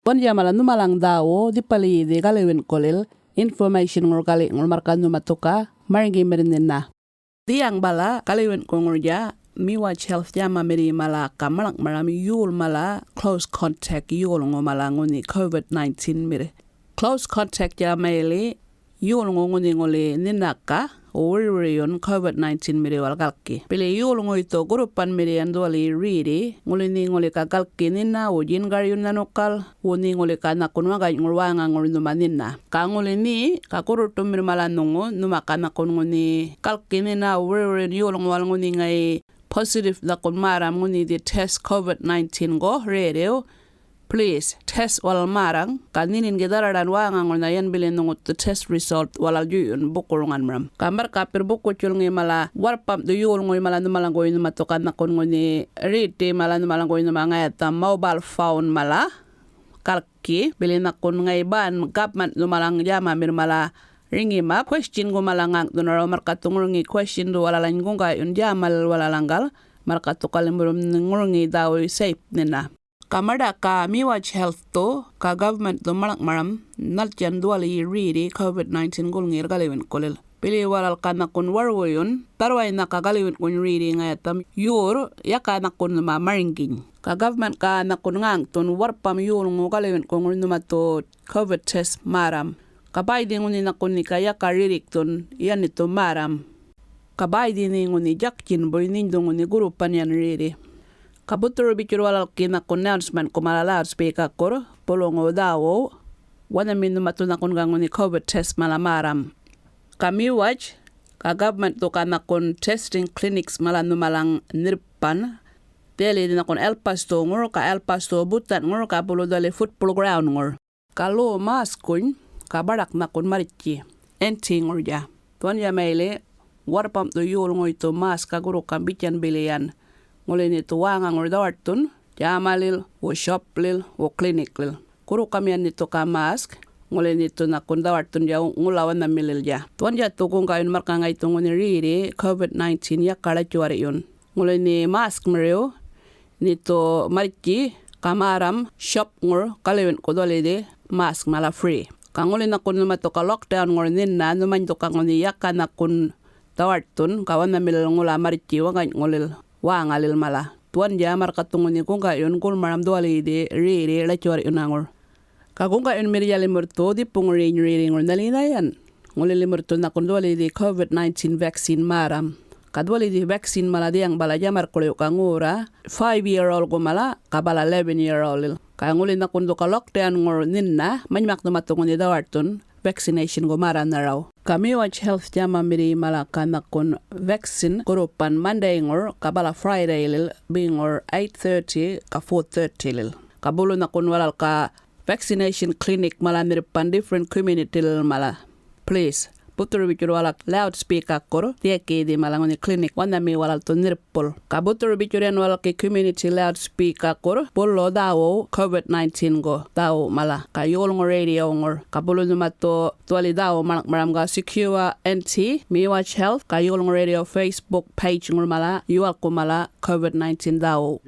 Pon yamala numalang dawo di pali di Galiwinku information ngor kali ngor marka numatuka maringi merinna. Diang bala Galiwinku ngorja miwatch health yama meri mala kamalak marami yul mala close contact yul ngomala nguni COVID-19 mire. Close contact ya maili yul ngoni ngoli ninaka Uriyon COVID-19 miri wal galki. Pili yul ngoito grupan miri andwali riri ngoli ka galki nina ujin garyun nanukal uni ngoli ka nakunwa gay ngurwanga ngoli numanina. Ka ngoli ni ka kurutum miri malanungu numaka nakun ngoni galki nina uriyon yul ngwal ngoni ngay positive nakun maram ngoni di test COVID-19 go radio. Please test wal marang kaninin gedararan wangang na yan bilin nungut the test result walal yun bukurungan maram kamar kapir buku chulngi mala warpam do yul ngoy mala numalang goy numatokan na kun ngoni riti mala numalang goy numanga eta mobile phone mala kalki bilin na kun ngay ban government numalang yama mir mala ringi ma question go malangang dunaro markatungurungi question do walalang gunga yun jamal walalanggal markatukalimburum ngurungi daw safe nina. Kamada ka miwatch health to ka government to malak maram naljan duali riri COVID-19 gul ngir Galiwinku pili walal kana kun warwoyon tarway na ka Galiwinku riri ngayatam yur yaka na kun maringin ka government ka na kun ngang ton warpam yur ngo Galiwinku numato COVID test maram kabay din nguni na kun ni kaya ka ririk ton yan ito maram kabay din nguni jakkin boy nindong nguni grupan yan riri. Kabutur bitur walal kina announcement ko malala speaker ko polongo dawo wana min matuna kun gangoni COVID test malamaram kami watch ka government to kana kun testing clinics malanu malang nirpan deli na kun El Pasto ngor ka El Pasto butat ngor ka pulo dali football ground ngor kalo mas kun ka barak na kun marichi enti ngor ja tuan ya mele warpam to yul ngoy to mas ka guru kan bican bilian ngoli ni tuwanga ngor dawartun jamalil wo shoplil wo cliniclil kuru kamian nito ka mask ngoli nito na kun dawartun ja ngulawan na milil ja tuan ja to kung kayon marka ngay tungoni riri COVID-19 ya kala chuari yun ngoli ni mask mreo nito marichi kamaram shop ngor Galiwinku dole de mask mala free kangoli na kun mato ka lockdown ngor ninna numan to ka ngoni yakka na kun dawartun kawan na milil ngula marichi wa ngay ngolil wangalil mala tuan jamar katunguni kung kayon kung maram duali de riri la chori unangor kung kayon mirjali murto di pungri riri ngor nalinayan ngulili murto na kun duali de COVID-19 vaccine maram kadwali de vaccine mala di ang bala jamar kulyo kangura 5-year-old ko mala kabala 11-year-old kaya ngulili na kun do ka lockdown ngor ninna manyak na matunguni dawartun vaccination go maran na raw. Kami watch health jama miri malaka na kun vaccine kurupan Monday ngor kabala Friday lil bingor 8:30 ka 4:30 lil. Kabulo na kun walal ka vaccination clinic mala mirpan different community lil mala. Please putur bitur walak loudspeaker kor tieki di malangoni clinic wana mi walal to nirpol. Kabutur bituren walal ki community loudspeaker kor polo dawo COVID-19 go dawo mala kayol ngor radio ngor kabulo numato tuali dawo malak maram ga secure NT mi watch health kayol ngor radio Facebook page ngor mala yual ko mala COVID-19 dawo